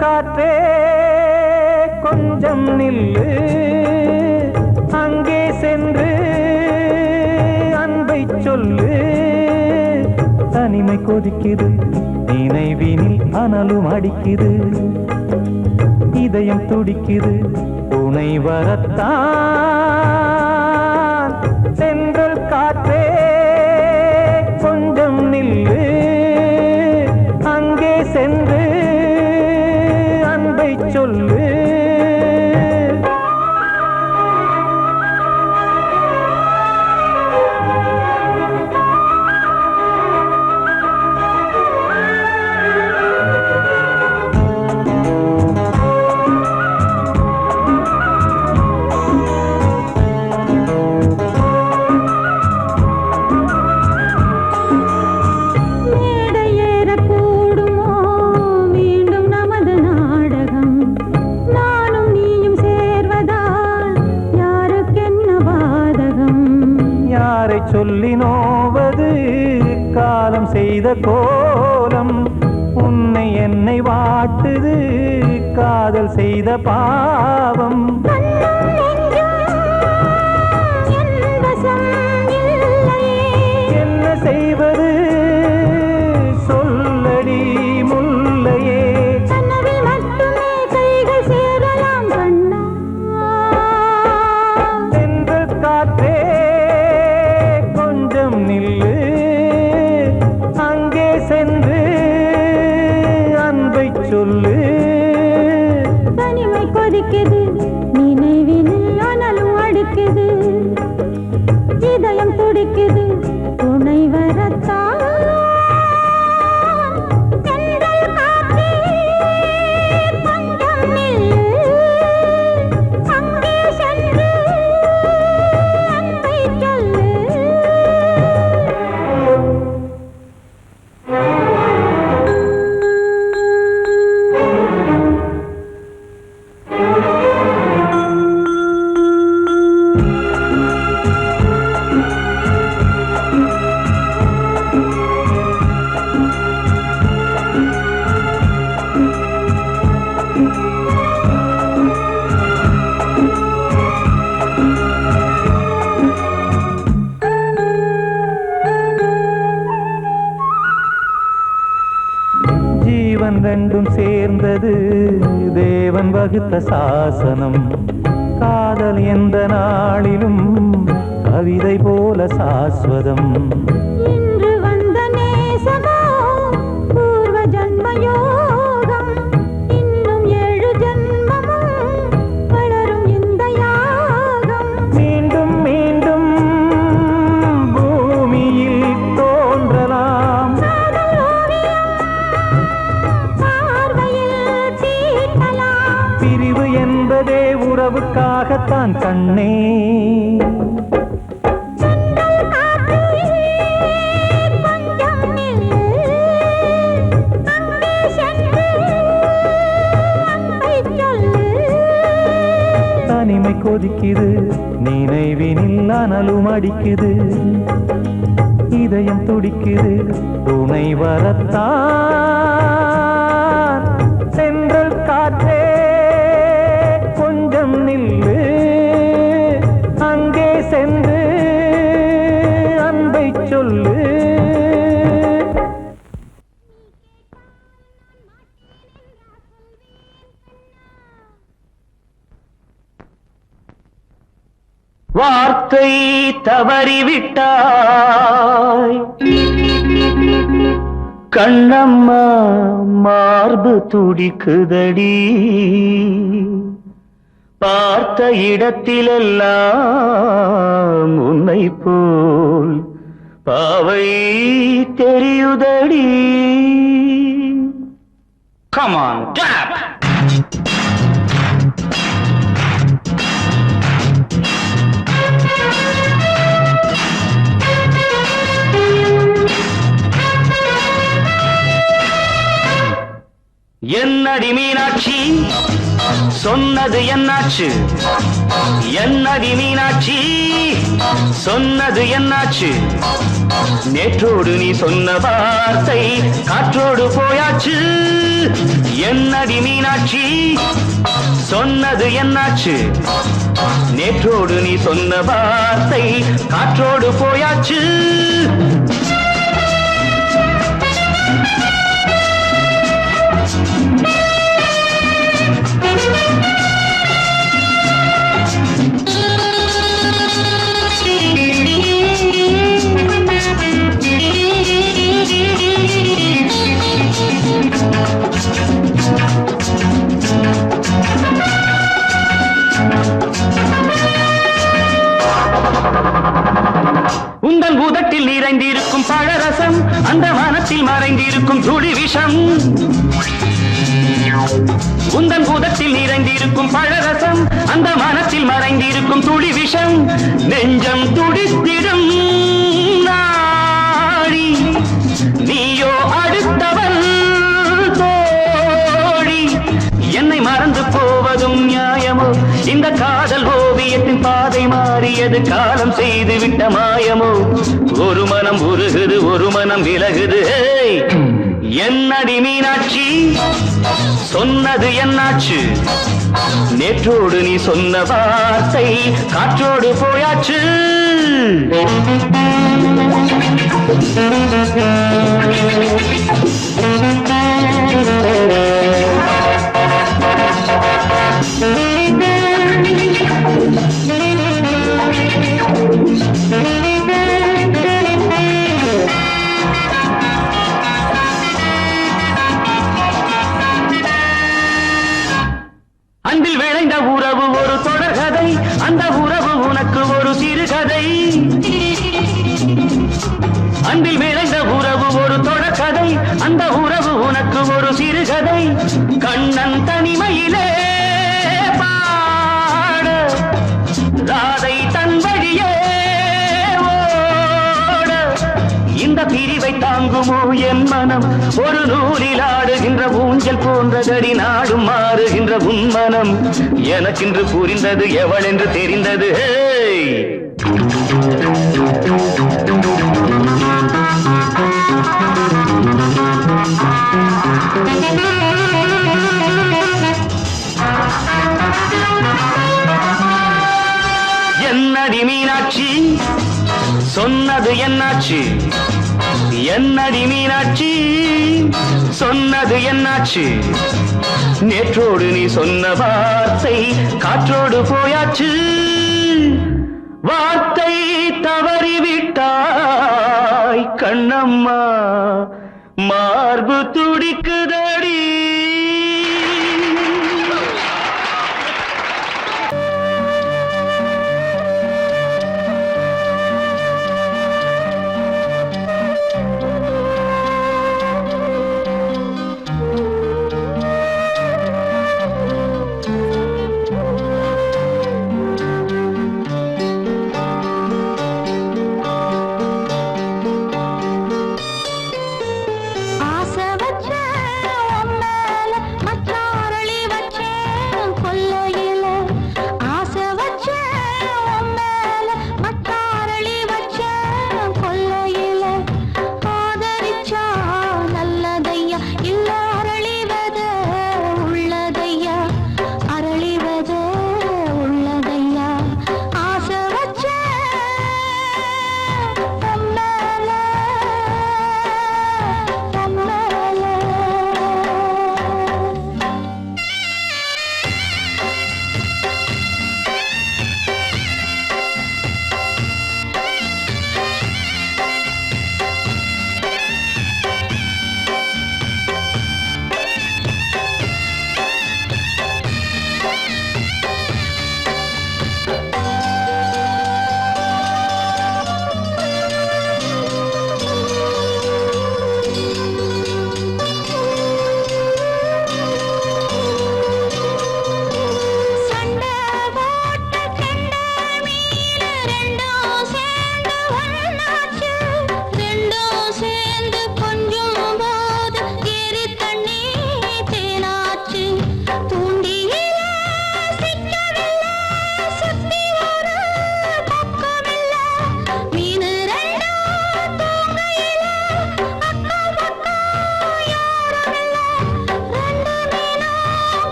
காற்றே கொஞ்சம் நில்லு, அங்கே சென்று அன்பை சொல்லு. தனிமை கொதிக்குது, நினைவினில் அனலும் அடிக்குது, இதயம் துடிக்குது துணை வரத்தான். சென்றல் காற்றே கொஞ்சம் நில்லு, அங்கே சென்று அன்பை சொல்லு. சொல்லி நோவது காலம் செய்த கோலம், உன்னை என்னை வாட்டுது காதல் செய்த பாவம். என்ன செய்வது சொல்லடி முல்லையே. தென்றல் காற்றே கொஞ்சம் நில்லு, அங்கே சென்று அன்பை சொல்லு. தனிமை கொதிக்குது நினைவினில் அனலும் அடிக்குது, இதயம் துடிக்குது துணை வரத்தான். தென்றல் காற்றே கொஞ்சம் நில்லு, அங்கே சென்று அன்பை சொல்லு. ஜீவன் ரெண்டும் சேர்ந்தது தேவன் வகுத்த சாசனம். காதல் எந்த நாளிலும் கவிதை போல சாஸ்வதம். இன்று வந்த நேசமோ பூர்வ ஜன்ம யோகம், இன்னும் 7 ஜன்மமும் வளரும் இந்த யாகம். மீண்டும் மீண்டும் பூமியில் தோன்றலாம், காதல் ஓவியம் பார்வையில் தீட்டலாம். பிரிவு என்பதே உறவுக்காகத்தான் கண்ணே. தென்றல் காற்றே கொஞ்சம் நில்லு, அங்கே சென்று அன்பை சொல்லு. தனிமை கொதிக்குது நினைவினில் அனலும் அடிக்குது, இதயம் துடிக்குது துணை வரத்தான். தென்றல் காற்றே கொஞ்சம் நில்லு, அங்கே சென்று அன்பை சொல்லு. வார்த்தை தவறிவிட்டாய் கண்ணம்மா, மார்பு துடிக்குதடி. பார்த்த இடத்திலெல்லாம் உன்னை போல் பாவை தெரியுதடி. Come on, tap! என்னடி மீனாட்சி சொன்னது என்னாச்சு? என்னடி மீனாட்சி சொன்னது என்னாச்சு? நேற்றோடு நீ சொன்ன வார்த்தை காற்றோடு போயாச்சு. என்னடி மீனாட்சி சொன்னது என்னாச்சு? நேற்றோடு நீ சொன்ன வார்த்தை காற்றோடு போயாச்சு. உந்தன் உதட்டில் நிறைந்திருக்கும் பழரசம், அந்த மனத்தில் மறைந்திருக்கும் துளி விஷம். உந்தன் உதட்டில் நிறைந்திருக்கும் பழரசம், அந்த மனத்தில் மறைந்திருக்கும் துளி விஷம். நெஞ்சம் துடித்திடும் நாடி, நீயோ அடுத்தவன் தோழி. என்னை மறந்து போவதும் நியாயமோ? இந்த காதல் ஓவியத்தின் பாதை மாறியது காலம் செய்து விட்ட மாயமோ? ஒரு மனம் உருகுது, ஒரு மனம் விலகுது. என்னடி மீனாட்சி சொன்னது என்னாச்சு நேற்றோடு நீ சொன்ன வார்த்தை காற்றோடு போயாச்சு அன்பில் விளைந்த உறவு ஒரு தொடர்கதை அந்த உறவு உனக்கு ஒரு சிறுகதை அன்பில் விளைந்த உறவு ஒரு தொடர்கதை அந்த உறவு உனக்கு ஒரு சிறுகதை கண்ணன் தனிமையிலே பாட ராதை தன் வழியே ஓட இந்த பிரிவை தாங்குமோ என் மனம் ஒரு நூலில் ஆடுகின்ற ஊஞ்சல் போன்றதடி நாடும் மாறுகின்ற உன்மனம் எனக்கென்று புரிந்தது எவள் என்று தெரிந்தது என்னடி மீனாட்சி சொன்னது என்னாச்சு என்னடி மீனாட்சி சொன்னது என்னாச்சு நேற்றோடு நீ சொன்ன வார்த்தை காற்றோடு போயாச்சு வார்த்தை தவறிவிட்டாய் கண்ணம்மா மார்பு துடிக்குதடி ஆசை வச்ச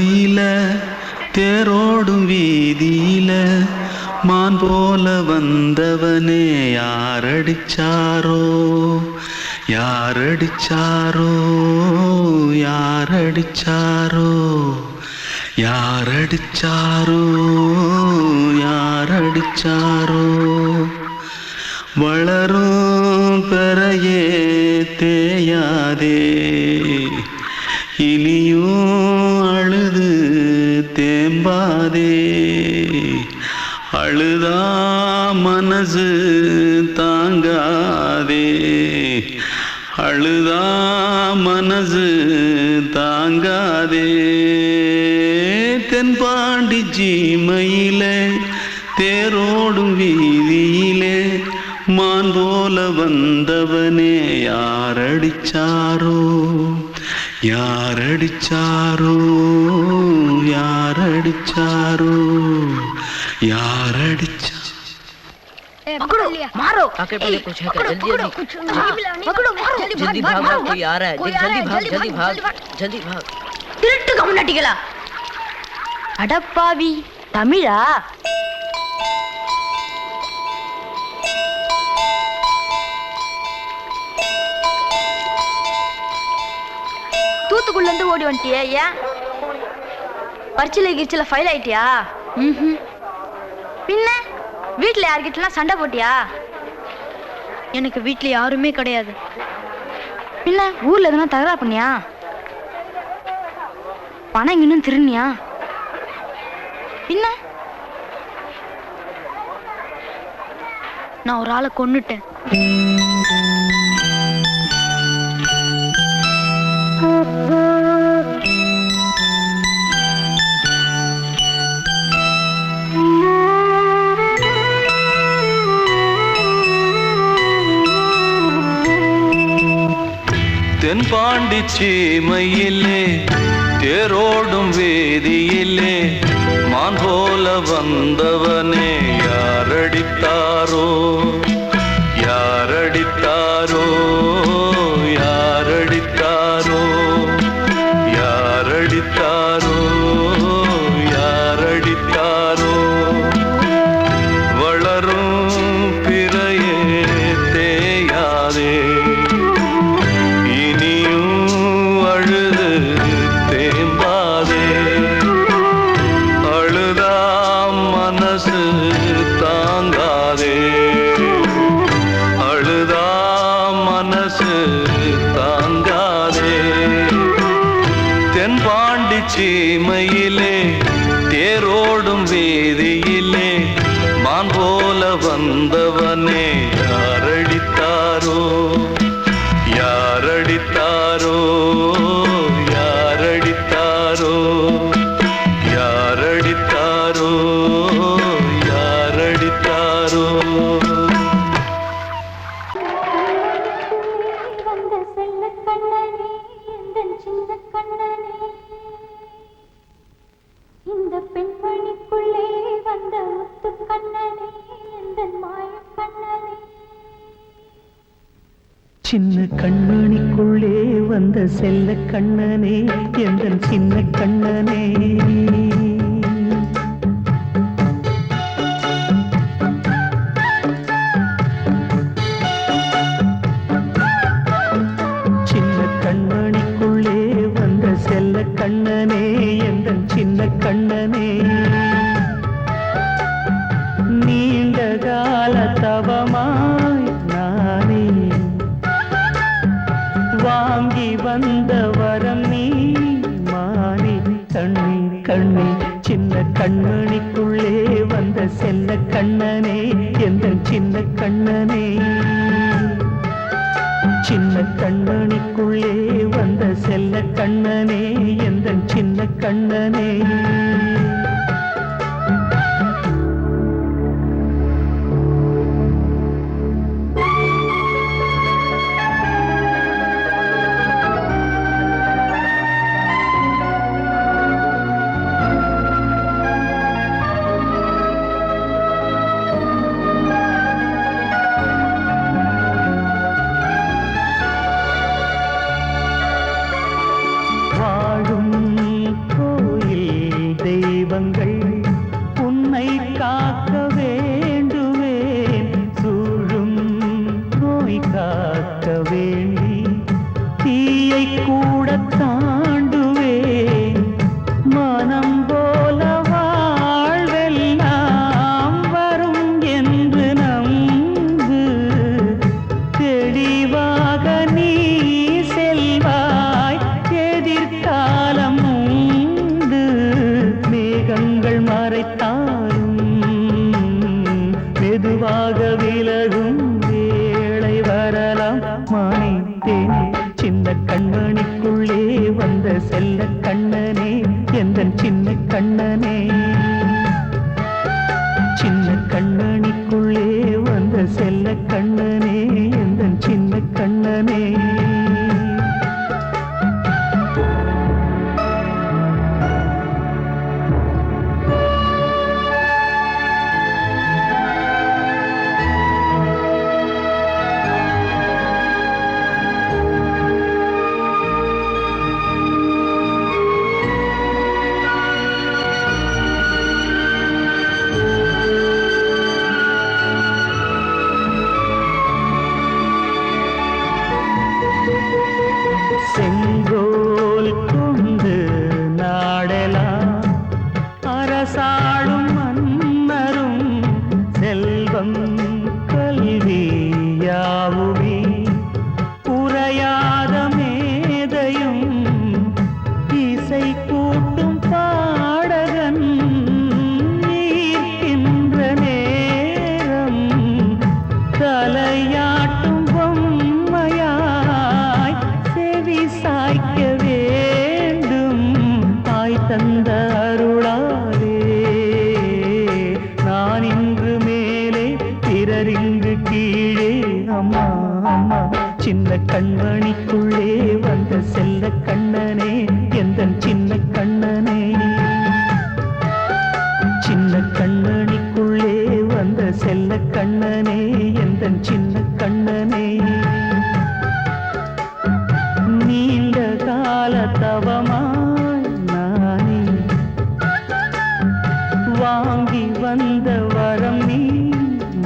சீமையில தேரோடும் வீதியில மான் போல வந்தவனே யாரடிச்சாரோ யாரடிச்சாரோ யாரடிச்சாரோ யாரடிச்சாரோ யாரடிச்சாரோ வளரும் பெறையே தேயாதே இனியும் அழுது தேம்பாதே அழுதா மனசு தாங்காதே அழுதா மனசு தாங்காதே தென்பாண்டி சீமையிலே தேரோடும் வீதியிலே மான் போல வந்தவனே யாரடிச்சாரோ யாரடிச்சாரோ யாரடிச்சாரோ யாரடிச்சா पकड़ो मारो आके पहले कुछ है क्या जल्दी जल्दी पकड़ो मारो जल्दी भाग भाग कोई आ रहा है जल्दी भाग जल्दी भाग திருட்டு கம்யூனிட்டிகளா அடப்பாவி தமிழா தூத்துக்குள்ள இருந்து ஓடி வந்துட்டியா ஏன் பரிச்சையில கிரிச்சில ஃபைல் ஆயிட்டியா பின்ன வீட்டுல யார்கிட்டலாம் சண்டை போட்டியா எனக்கு வீட்டுல யாருமே கிடையாது பின்ன ஊர்ல எதுனா தகராறு பண்ணியா பணம் இன்னும் திருநியா பின்ன நான் ஒரு ஆளை கொன்னுட்டேன் தென்பாண்டி சீமையிலே தேரோடும் வேதியிலே மான் போல வந்தவனே யாரடித்தாரோ யாரடித்தாரோ யாரடித்தாரோ யாரடித்தாரோ யாரடித்தாரோ வளரும் பிறையே தேயாதே தாங்காதே அழுதா மனசு தாங்காதே தென்பாண்டி சீமையிலே தேரோடும் வீதியிலே மான் போல வந்தவனே யாரடித்தாரோ யாரடித்தாரோ யாரடித்தாரோ யாரடித்தாரோ யாரடித்தாரோ வந்த செல்ல கண்ணனே எந்தன் சின்ன கண்ணனே இந்த பெண்மணிக்குள்ளே வந்த முத்து கண்ணனே எந்தன் மாய கண்ணனே சின்ன கண்மணிக்குள்ளே வந்த செல்ல கண்ணனே எந்தன் சின்ன கண்ணனே சின்ன கண்மணிக்குள்ளே வந்த செல்ல கண்ணனே எந்தன் சின்ன கண்ணனே நீண்ட கால தவமாய் நானே வாங்கி வந்த வரம் நீ மாறி கண்ணி கண்ணி சின்ன கண்மணிக்குள்ளே வந்த செல்ல கண்ணனே எந்தன் சின்ன கண்ணனே சின்ன கண்மணிக்குள்ளே வந்த செல்ல கண்ணனே எந்தன் சின்ன கண்ணனே வாழும் கோயில் தெய்வங்கள் உன்னை காக்க வேண்டுவேன் சூழும் நோய் காக்க வேண்டி தீயை கூட தாண்டுவேன் மனம் போல வாழ்வெல்லாம் வரும் என்று நம்பு தெளிவாக நீ செல்வாய் எதிர்காலம் உண்டு மேகங்கள் மறைத்தாலும் மெதுவாக விலகும் வேளை வரலாம் மானித்தேனே சின்ன கண்மணிக்குள்ளே வந்த செல்ல கண்ணனே எந்தன் சின்ன கண்ணனே சின்ன கண்ணனிக்குள்ளே வந்த செல்ல கண்ணனே எந்தன் சின்ன கண்ணனே செங்கோல் கொண்டு நாடலாம் அரசாளும் மன்னரும் செல்வம் கல்வி யாவுமே உரையாத மேதையும் இசை கூட்டும் பாடகன் ஈர்க்கின்ற நேரம் தலையாட்டும் பொம்மையாய் செவி சாய்க்க வேண்டும் தாய் தந்த அருளாலே நான் இன்று மேலே பிறர் இங்கு கீழே அம்மா அம்மா சின்ன கண்மணிக்குள்ளே வந்த செல்ல கண்ணனே எந்தன் சின்ன கண்ணனே சின்ன கண்ணனிக்குள்ளே வந்த செல்ல கண்ணனே எந்தன் சின்ன கண்ணனே நீண்ட கால தவமாய் நானே வாங்கி வந்த வரம் நீ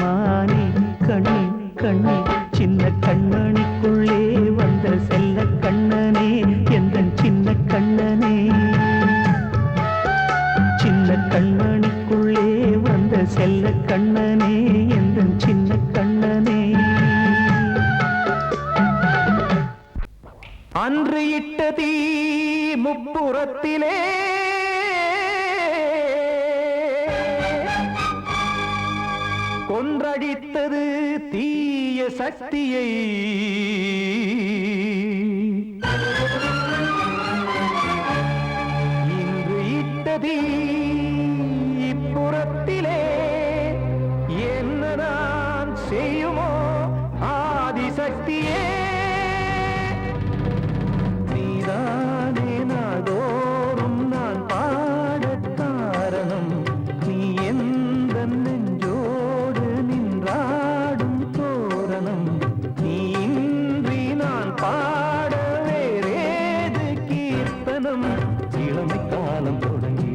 மானே கண்ணே கண்ணே சின்ன கண்ணனிக்குள்ளே வந்த செல்ல கண்ணனே எந்தன் சின்ன கண்ணனே சின்ன கண்ணனிக்குள்ளே வந்த செல்ல கண்ணனே எந்தன் சின்ன கண்ணனே அன்று இட்ட தீ முப்புறத்திலே கொன்றடித்தது தீய சக்தியை இன்று இட்ட தீ இப்புறத்திலே என்ன நான் செய்யுமோ ஆதிசக்தியே நீதானே நாள்தோறும் நான் பாடக் காரணம் நீ எந்த நெஞ்சோடு நின்றாடும் தோரணம் நீ இன்றி நான் பாட வேறேது கீர்த்தனம் இளமை காலம் தொடங்கி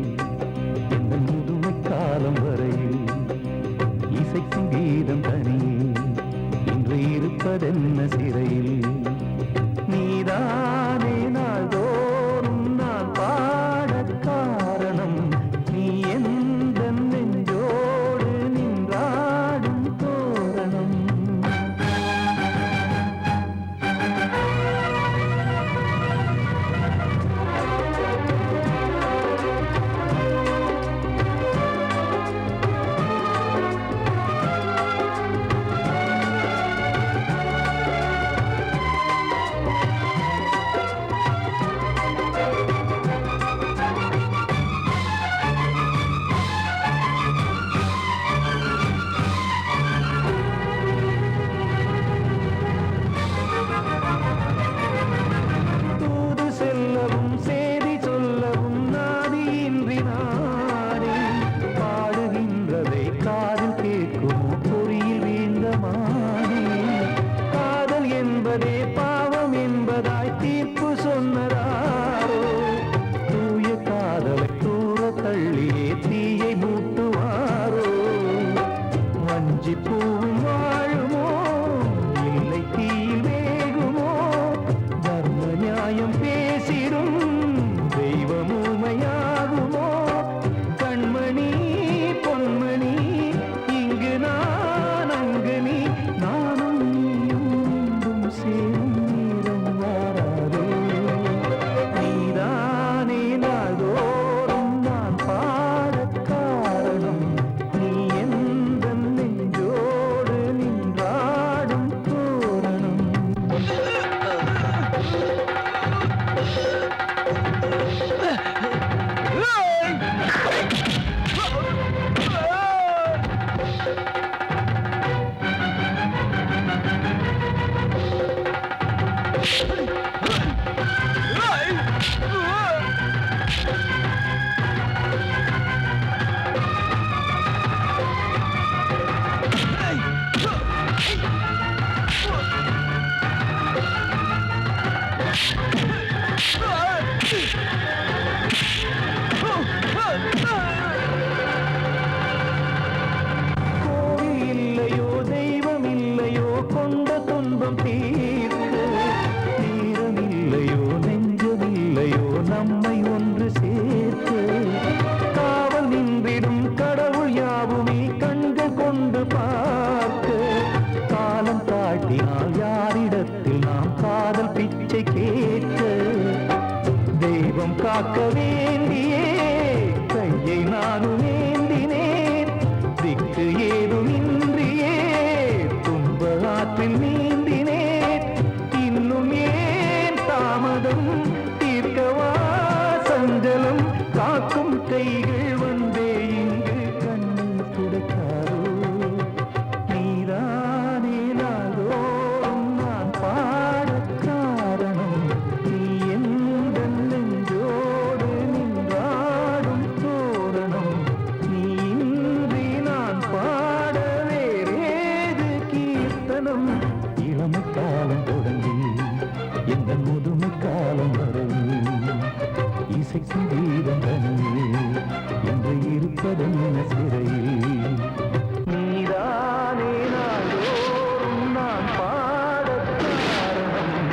கைகள் வந்தே இங்கு கண்ணை துடைக்காதோ நீதானே நாளோறும் நான் பாடக் காரணம் நீ எந்த நெஞ்சோடு நின்றாடும் தோரணம் நீ இன்றி நான் பாட வேறேது கீர்த்தனம் இளமை காலம் தொடங்கி எந்த முதுமை காலம் வரை இசைக்கும் வீரம் தனியே என்று இருப்பதென்ன சிறையில் நீதானே நாளோறும் நான் பாடக் காரணம்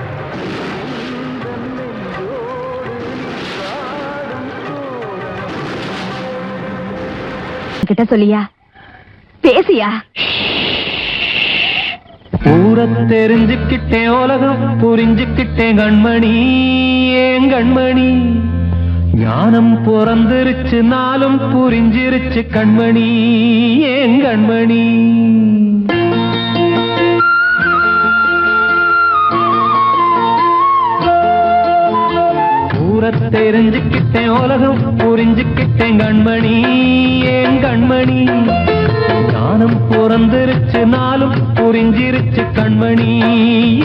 எந்த நெஞ்சோடு நின்றாடும் தோரணம் கிட்ட சொல்லியா பேசியா ஊரை தெரிஞ்சுக்கிட்டேன் உலகம் புரிஞ்சுக்கிட்டேன் கண்மணி ஏன் கண்மணி ஞானம் பிறந்திருச்சு நாளும் புரிஞ்சிருச்சு கண்மணி ஏன் கண்மணி ஊரை தெரிஞ்சுக்கிட்டேன் உலகம் புரிஞ்சுக்கிட்டேன் கண்மணி ஏன் கண்மணி ஞானம் பிறந்திருச்சு நாளும் புரிஞ்சிருச்சு கண்மணி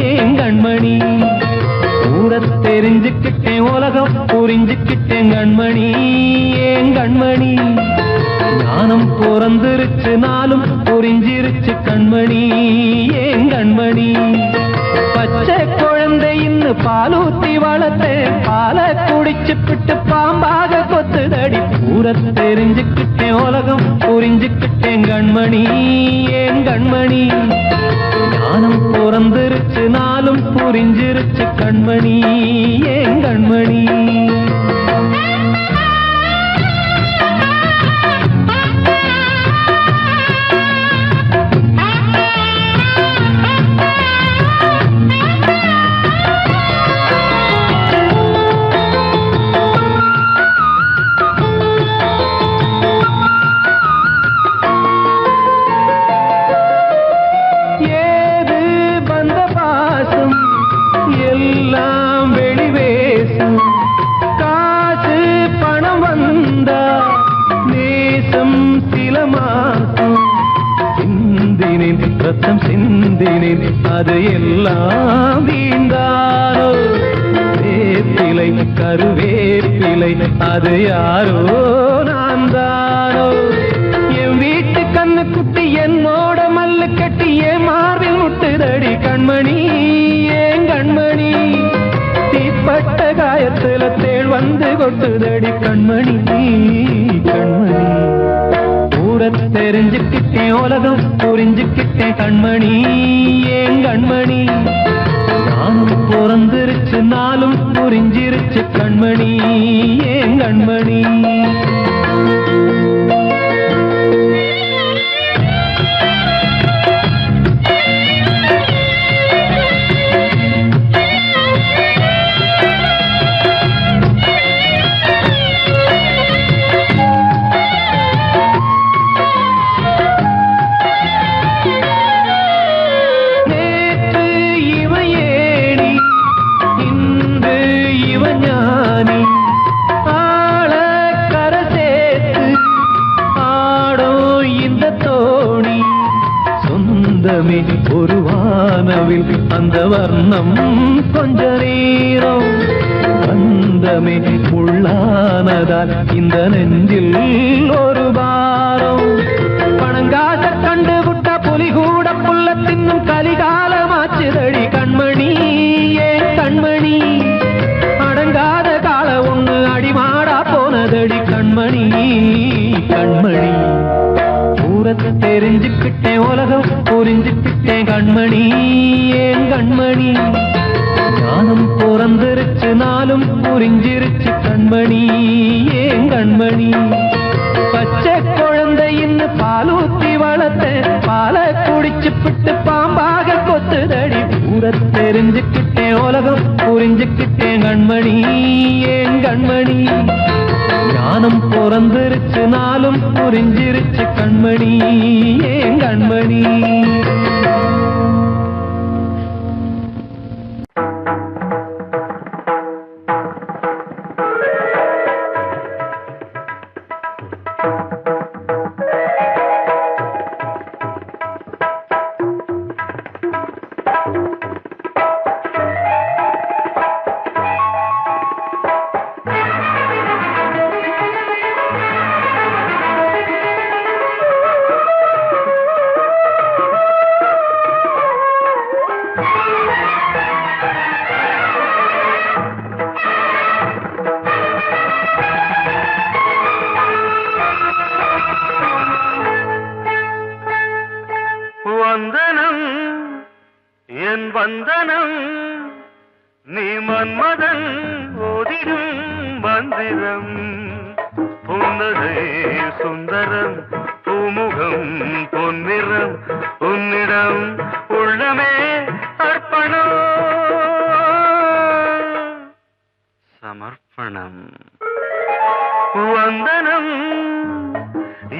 ஏன் கண்மணி ஊரை தெரிஞ்சுக்கிட்டேன் உலகம் புரிஞ்சுக்கிட்டேன் கண்மணி ஏன் கண்மணி ஞானம் பிறந்திருச்சு நாளும் புரிஞ்சிருச்சு கண்மணி ஏன் கண்மணி பச்சை குழந்தை இன்னும் பாலூத்தி வளர்த்தேன் பாலை குடிச்சு பிட்டு பாம்பாக கொத்துதடி ஊரை தெரிஞ்சுக்கிட்டேன் உலகம் புரிஞ்சுக்கிட்டேன் கண்மணி ஏன் கண்மணி ஞானம் பிறந்திருச்சு நாளும் புரிஞ்சிருச்சு கண்மணி ஏன் கண்மணி எல்லாம் வெளிவேசம் காசு பணம் வந்தா நேசம் சில மாசம் சிந்தினேன் ரத்தம் சிந்தினேன் அது எல்லாம் வீண்டாரோ வேப்பிலை கருவேப்பிலை அது யாரோ நான் தானோ என் வீட்டு கண்ணு குட்டி என்னோட மல்லு கட்டி என் மார்பில் முட்டுதடி கண்மணி ஏன் கண்மணி தீப்பட்ட காயத்துல தேள் வந்து கொட்டுதடி கண்மணி கண்மணி ஊரை தெரிஞ்சுக்கிட்டேன் உலகம் புரிஞ்சுக்கிட்டேன் கண்மணி ஏன் கண்மணி நானும் பிறந்திருச்சு நாளும் புரிஞ்சிருச்சு கண்மணி ஏன் கண்மணி ஒரு வானவில் அந்த வர்ணம் கொஞ்ச நேரம் பந்தமே முள்ளானதால் இந்த நெஞ்சில் ஒரு பாரம் பணங்காச கண்டு விட்ட புலி கூட புல்ல தின்னும் கலிகாலமாச்சுதடி கண்மணி ஏன் கண்மணி அடங்காத கால ஒண்ணு அடிமாடா போனதடி கண்மணி கண்மணி ஊரை தெரிஞ்சுக்கிட்டேன் உலகம் புரிஞ்சுக்கிட்டேன் கண்மணி ஏன் கண்மணி ஞானம் பிறந்திருச்சு நாளும் புரிஞ்சிருச்சு கண்மணி ஏன் கண்மணி பச்சை குழந்தை இன்னும் பாலூத்தி வளர்த்தேன் பாலை குடிச்சு பிட்டு பாம்பாக கொத்துதடி ஊரை தெரிஞ்சுக்கிட்டேன் உலகம் புரிஞ்சுக்கிட்டேன் கண்மணி ஏன் கண்மணி ஞானம் பிறந்திருச்சு நாளும் புரிஞ்சிருச்சு கண்மணி ஏன் கண்மணி வந்தனம் என் வந்தனம் நீ மன்மதன் ஓதிடும் மந்திரம் புன்னகை சுந்தரம் பூமுகம் பொன்னிறம் உன்னிடம் உள்ளமே அர்ப்பணம் சமர்ப்பணம் வந்தனம்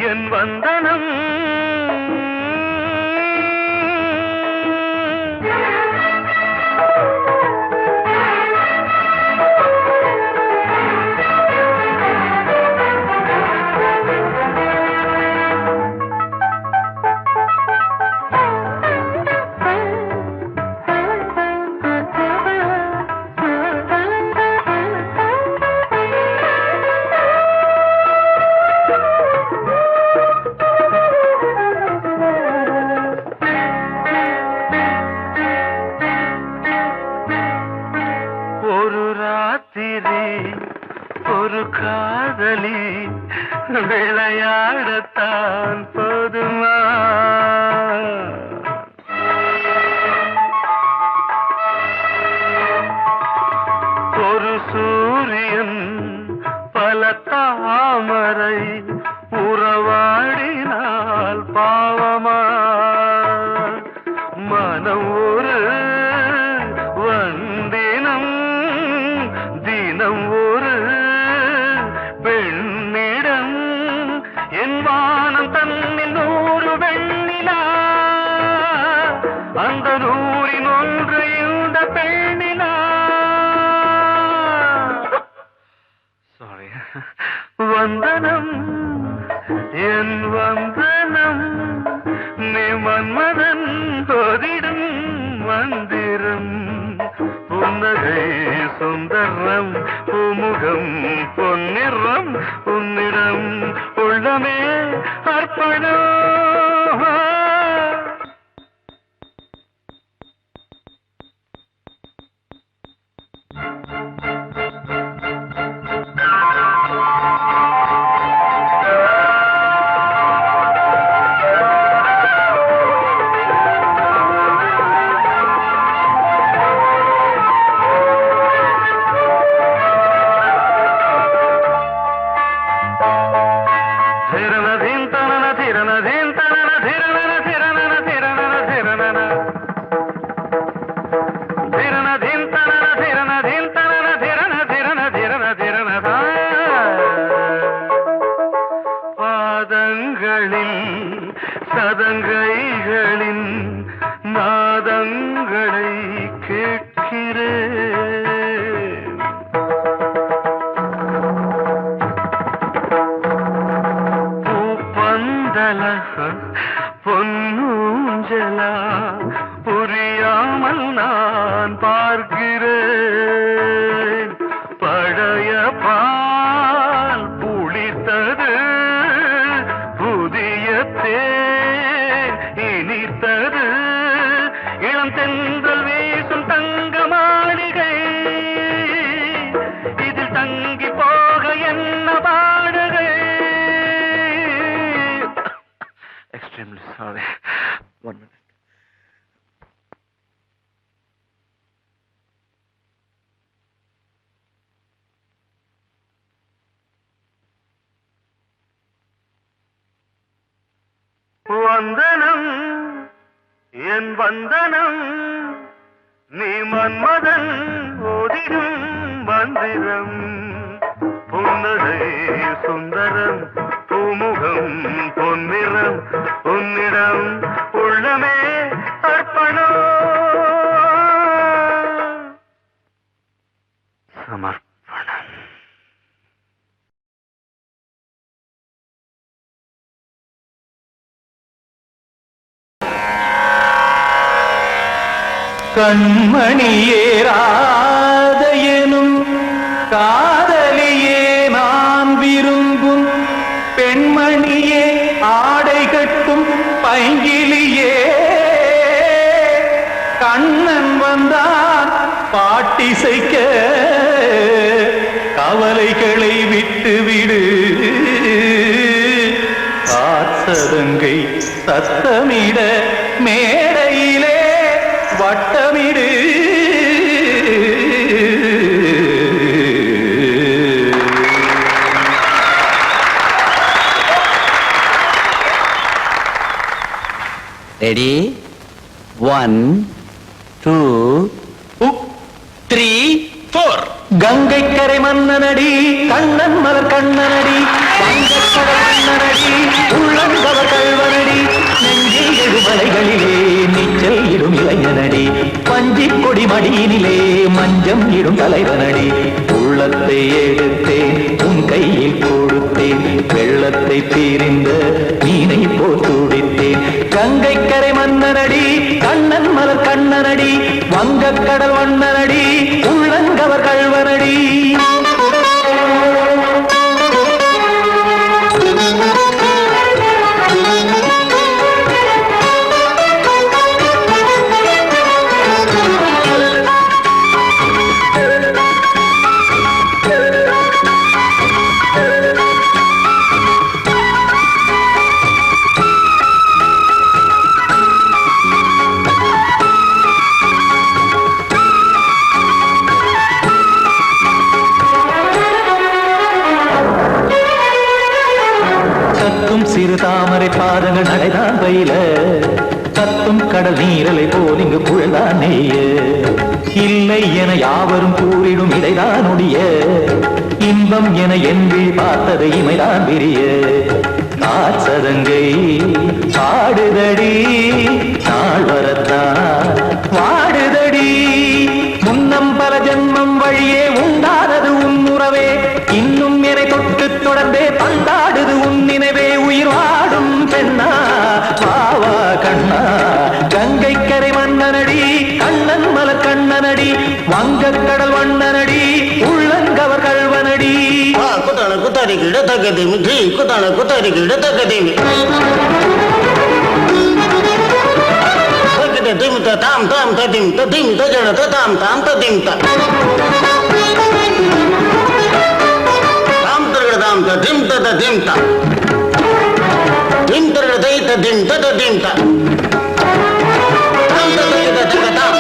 என் வந்தனம் ஒரு காதலி விளையாடத்தான் போதுமா ஒரு சூரியன் பல தாமரை உறவாடினால் பாவமா மனம் ஒரு வந்தினம் தினம் ஒரு பெண்ணிடம் என் வானம் தன்னில் 100 வெண்ணிலா அந்த 100 ஒன்று இந்த பெண்ணிலா சாரி வந்தனம் என் வந்தனம் நீ மன்மதன் தோதிடும் மந்திரம் புன்னகை சுந்தரம் பூமுகம் பொன்னிறம் உன்னிடம் உள்ளமே அர்ப்பணம் பாதங்களில் சதங்கைகளின் நாதங்களை கேட்கிறேன் பூப்பந்தல பொன்னூஞ்சலா புரியாமல் நான் பார்க்கிறேன் பழைய பால் புளித்தது புதிய தேன் இனித்தது இளம் தென்றல் வீசும் தங்க மாளிகை இதில் தங்கி போக என்ன பாடுகை எக்ஸ்ட்ரீம்லி சாரி 1 minute வந்தனம் என் வந்தனம் நீ மன்மதன் ஓதிடும் மந்திரம் புன்னகை சுந்தரம் பூமுகம் பொன்னிறம் உன்னிடம் உள்ளமே அர்ப்பணம் சமர்ப்பணம் கண்மணியேராத எனும் காதலியே நான் விரும்பும் பெண்மணியே ஆடை கட்டும் பைங்கிலியே கண்ணன் வந்தான் பாட்டிசைக்க கவலைகளை விட்டு விடு காத்ததங்கை சத்தமிட மேடையிலே வட்டமிடு ரெடி 1 2 3 4 கங்கை கரை மன்னனடி கண்ணன் மலர் கண்ணனடி வங்கக்கடல் மன்னனடி உள்ளங்கவர் கல்வனடி நெஞ்சில் எழுமலைகளிலே நீச்சல் இடும் இளைஞனடி பஞ்சிக் கொடி மடியினிலே மஞ்சம் இடும் தலைவனடி உள்ளத்தை எடுத்தேன் உன் கையில் கொடுத்தேன் வெள்ளத்தை தீரிந்த மீனை போல் துடித்தேன் கங்கை கரை மன்னனடி கண்ணன் மலர் கண்ணனடி வங்கக்கடல் வண்ணனடி உள்ளங்கவர் கல்வனடி சிறு தாமரை பாதங்கள் நடைதான் பயில கத்தும் கடல் நீரலை போல் இங்கு புழல்தான் நெய்ய இல்லை என யாவரும் கூறிடும் இடைதான் ஒடிய இன்பம் என என்பி பார்த்தது இமைதான் விரிய காற்சதங்கை பாடுதடி நாள் வரத்தான் வாடுதடி முன்னம் பல ஜென்மம் வழியே உண்டானது உன் உறவே இன்னும் என்னை தொட்டு தொடர்ந்தே பந்தாடுது உன் நினைவே உயிர் வாடும் பெண்ணா பாவா கண்ணா கங்கை கரை மன்னனடி கண்ணன் மலர் கண்ணனடி வங்கக்கடல் வண்ணனடி உள்ளங்கவர் கல்வனடி குத்தான குத்தாரி கிட தகதேமி குத்தான குத்தாரி கிட தகதேமி திமுத்த தாம் தாம் ததிம் ததிம் தஜட தாம் தாம் ததிம் தாம் தாம் ததிம் ததிம் தாம் திம் தரட தை ததிம் ததிம் தாம் தாம் ததிம் ததிம் தாம்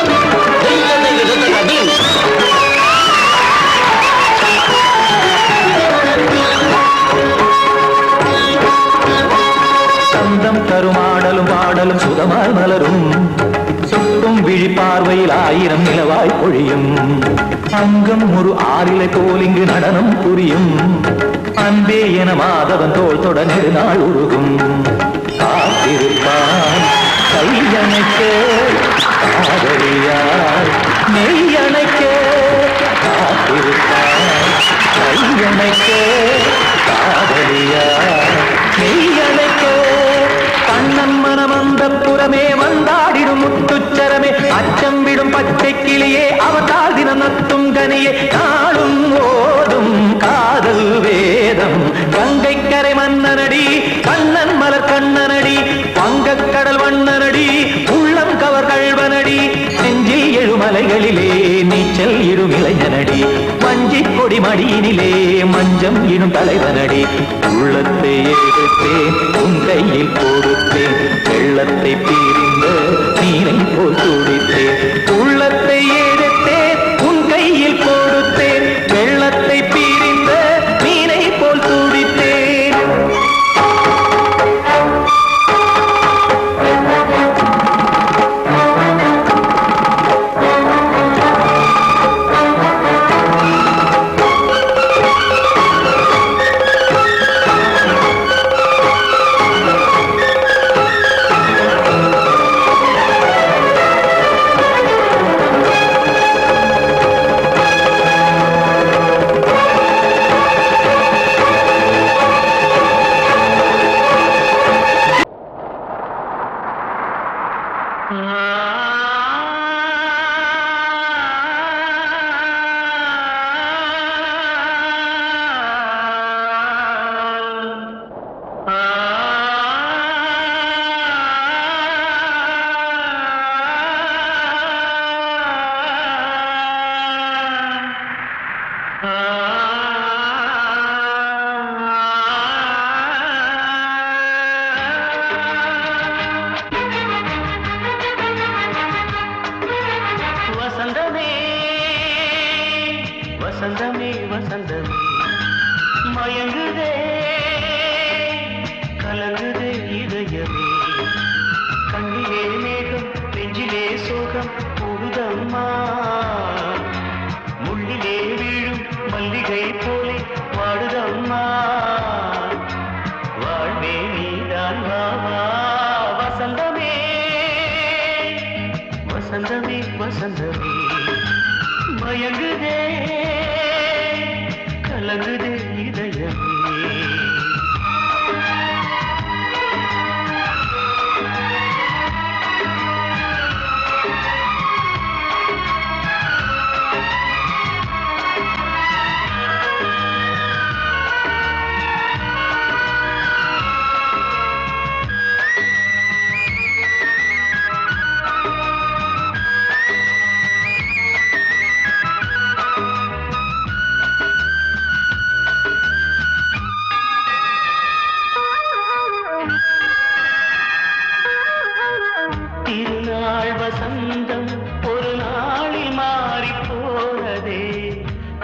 திம் ததிம் ததிம் சந்தம் தருமாடலும் பாடலும் சுகமாய் மலரும் சுட்டும் விழி பார்வையில் ஆயிரம் நிலவாய் பொழியும் அங்கம் ஒரு ஆறிலை போல் இங்கு நடனம் புரியும் அன்பே என மாதவன் தோள் தொட நெடுநாள் உருகும் காத்திருப்பான் கையணைக்க காதலியார் நெய்யணைக்க காத்திருப்பான் கையணைக்க காதலியார் நெய்யணைக்க கண்ணன் மனமந்த புறமே வந்தாடிடும் முத்துச்சரமே அச்சம் விடும் பச்சை கிளியே அவதால் தினம் நத்தும் கனியே நாளும் ஓடும் காதல் வேதம் கங்கை கரை மன்னனடி கண்ணன் மலர் கண்ணனடி வங்கக்கடல் வண்ணனடி உள்ளம் கவர் கல்வனடி நெஞ்சில் எழுமலைகளிலே நீச்சல் இடும் இளைஞனடி வஞ்சிக் கொடி மடியினிலே மஞ்சம் இடும் தலைவனடி உள்ளத்தை எடுத்தேன் உன் கையில் கொடுத்தேன் வெள்ளத்தை பீரிந்த நீரை போல் துடித்தேன் உள்ளத்தை எடுத்தேன் உன் கையில் கொடுத்தேன் வெள்ளத்தை பீரிந்த நீரை போல் துடித்தேன் வசந்தமே வசந்தமே மயங்குதே கலங்குதே இதயமே திருநாள் வசந்தம் ஒரு நாளில் மாறி போனதே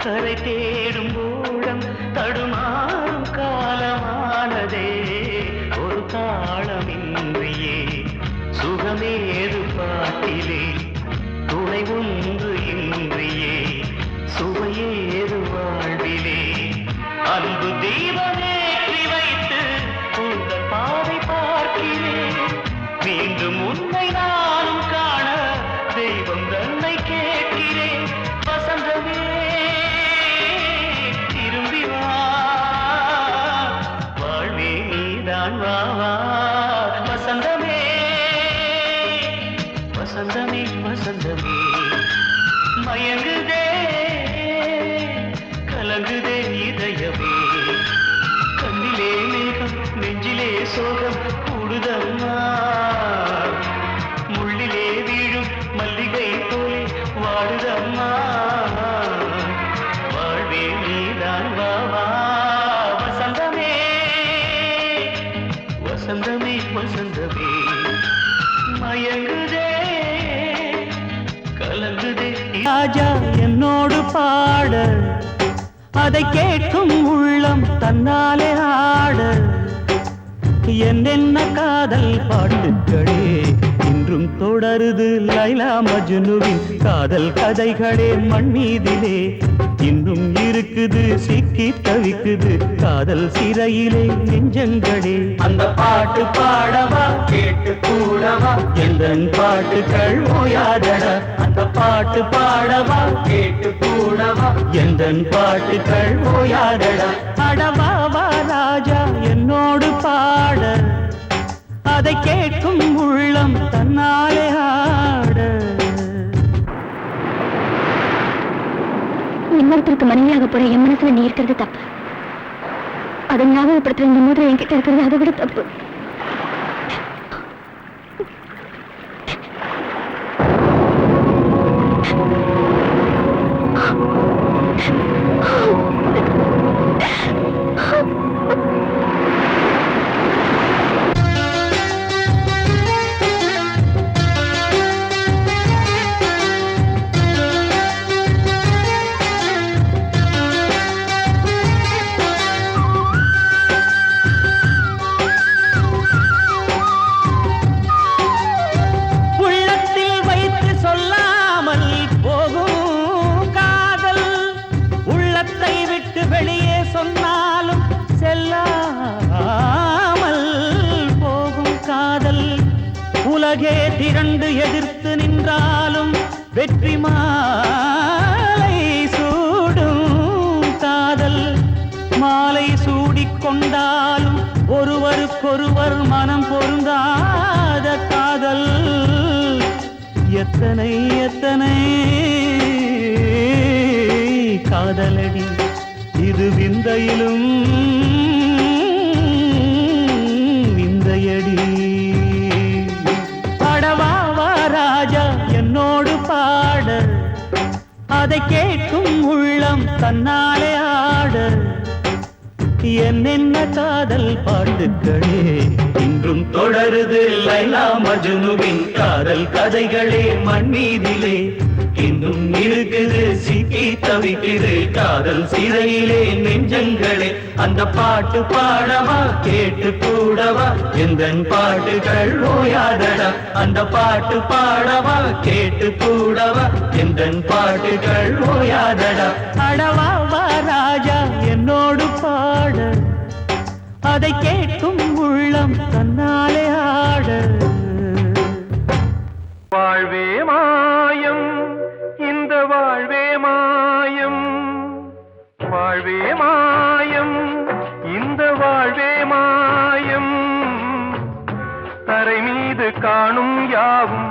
கரை தேடும் ஊழம் தடுமாறும் காலமானதே ஒரு தாளமின்றியே சுகமேது பாட்டிலே துணை ஒன்று இன்றியே சுவையேது வாழ்விலே அன்பு தீபமேற்றி வைத்து உங்கள் பாதை பார்க்கிறேன் மீண்டும் உன்னை நானும் காண தெய்வம் தன்னை கேட்கிறேன் வசந்தமே திரும்பி வா வாழ்வே நீதான் வா வா வசந்தமே வசந்தமே வசந்தமே மயங்குதே கலங்குதே இதயமே கண்ணிலே மேகம் நெஞ்சிலே சோகம் கூடுதம்மா முள்ளிலே வீழும் மல்லிகை போலே வாடுதம்மா வாழ்வே நீதான் வா வா வசந்தமே வசந்தமே வசந்தமே மயங்குதே கலங்குதே ராஜா என்னோடு பாட அதை கேட்கும் உள்ளம் தன்னாலே ஆட என்னென்ன காதல் பாட்டுக்களே இன்றும் தொடருது லைலா மஜ்னுவின் காதல் கதைகளே மண் மீதிலே இன்னும் இருக்குது சிக்கி தவிக்குது காதல் சிறையிலே நெஞ்சங்களே அந்த பாட்டு பாடவா கேட்டு கூடவா எந்தன் பாட்டுகள் ஓயாதடா அந்த பாட்டு பாடவா கேட்டு கூடவா எந்தன் பாட்டுகள் ஓயாதடா அடவாவா ராஜா என்னோடு பாட அதை கேட்கும் உள்ளம் தன்னாலே ஆட இன்னொருத்தருக்கு மனைவியாக போற என் மனசுல நீ இருக்கிறது தப்பு அதை ஞாபகப்படுத்துற இந்த மூதிரை என்கிட்ட இருக்கிறது அதை விட தப்பு வெளியே சொன்னாலும் செல்லாமல் போகும் காதல் உலகே திரண்டு எதிர்த்து நின்றாலும் வெற்றி மாலை சூடும் காதல் மாலை சூடிக்கொண்டாலும் ஒருவருக்கொருவர் மனம் பொருந்தாத காதல் எத்தனை எத்தனை காதலடி இது விந்தையிலும் விந்தையடி பாடவாவா ராஜா என்னோடு பாட அதை கேட்கும் உள்ளம் தன்னாலே ஆட என்னென்ன காதல் பாட்டுக்களே இன்றும் தொடருது லைலா மஜ்னுவின் காதல் கதைகளே மண் மீதிலே இன்னும் இருக்குது சிக்கி தவிக்குது காதல் சிறையிலே நெஞ்சங்களே அந்த பாட்டு பாடவா கேட்டு கூடவா எந்தன் பாட்டுகள் ஓயாதடா அந்த பாட்டு பாடவா கேட்டு கூடவா எந்தன் பாட்டுகள் ஓயாதடா அடவாவா ராஜா என்னோடு பாட அதை கேட்கும் உள்ளம் தன்னாலே ஆட வாழ்வே வாழ்வே மாயம் தரை மீது காணும் யாவும்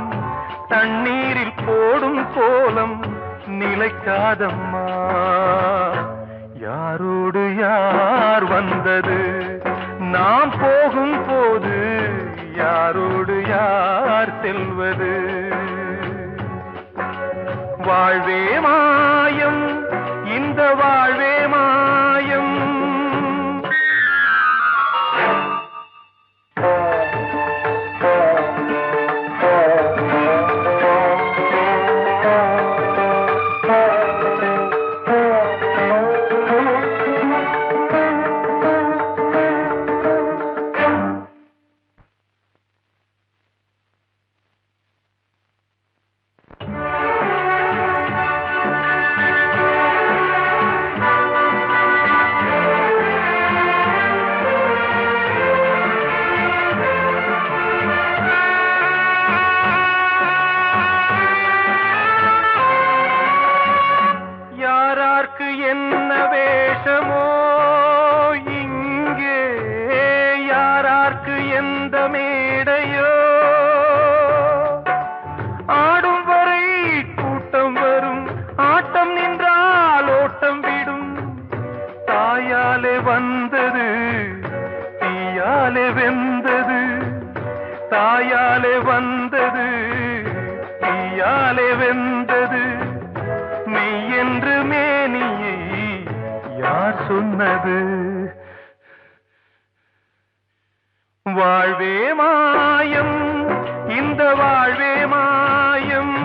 தண்ணீரில் போடும் கோலம் நிலைக்காதம்மா யாரோடு யார் வந்தது நாம் போகும் போது யாரோடு யார் செல்வது வாழ்வே மாயம் இந்த வாழ்வே மாயம் என்ன வேஷமோ இங்கே யாரார்க்கு எந்த மேடையோ ஆடும் வரை கூட்டம் வரும் ஆட்டம் நின்றால் ஓட்டம் விடும் தாயாலே வந்தது தீயாலே வெந்தது தாயாலே வந்தது தீயாலே வெந்தது மெய் என்று மேனியை யார் சொன்னது வாழ்வே மாயம் இந்த வாழ்வே மாயம்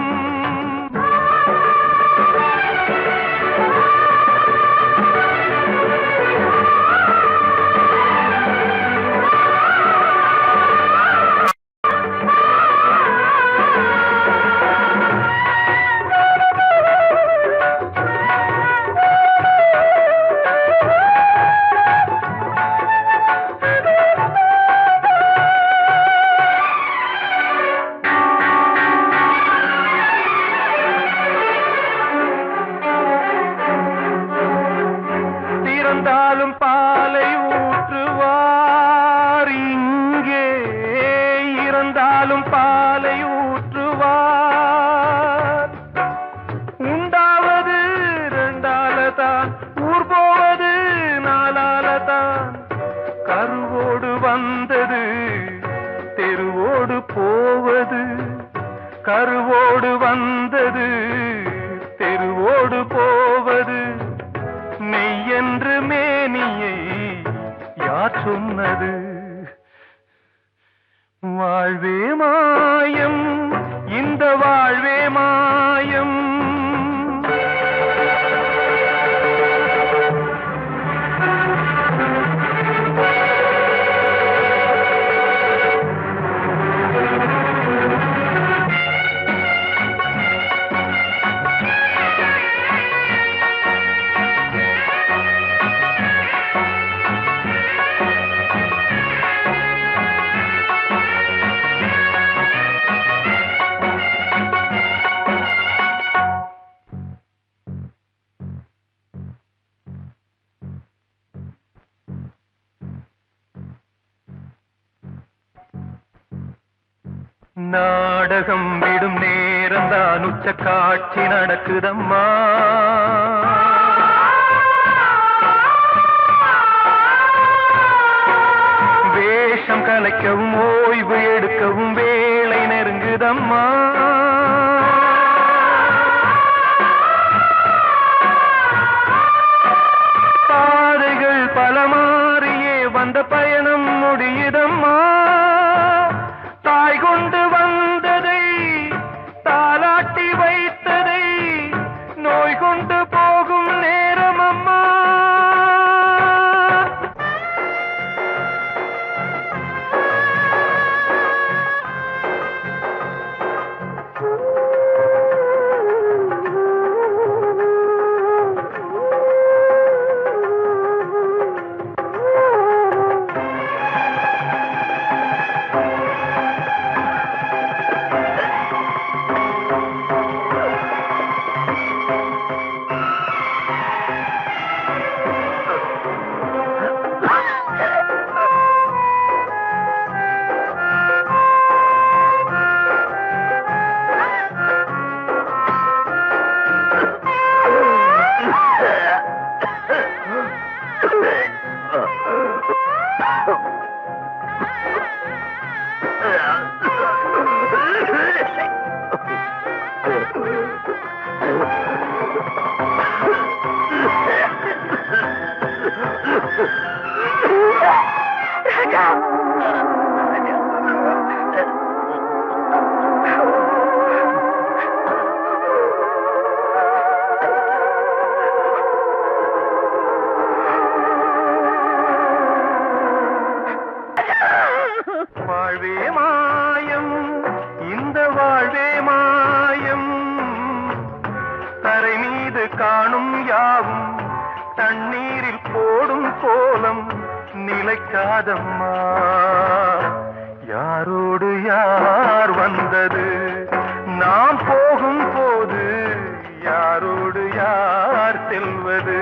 இறந்தாலும் பாலை ஊற்றுவார் இங்கே இறந்தாலும் பாலை ஊற்றுவார் உண்டாவது ரெண்டாலதான் ஊர் போவது நாலாலதான் கருவோடு வந்தது தெருவோடு போவது கருவோடு வந்தது தெருவோடு போவது மெய் என்று மேனியை யார் சொன்னது வாழ்வே மாயம் இந்த வாழ்வே மாயம் நாடகம் விடும் நேரம் தான் உச்ச காட்சி நடக்குதம்மா வேஷம் கலைக்கவும் ஓய்வு எடுக்கவும் வேளை நெருங்குதம்மா பாதைகள் பல மாறியே வந்த பயணம் முடியுதம்மா தாய் கொண்டு வந்ததை தாலாட்டி வைத்ததை நோய் கொண்டு போகும் நேரம் அம்மா வாழ்வே மாயம், இந்த வாழ்வே மாயம், தரை மீது காணும் யாவும் தண்ணீரில் போடும் கோலம் நிலைக்காதம்மா. யாரோடு யார் வந்தது, நாம் போகும் போது யாரோடு யார் செல்வது?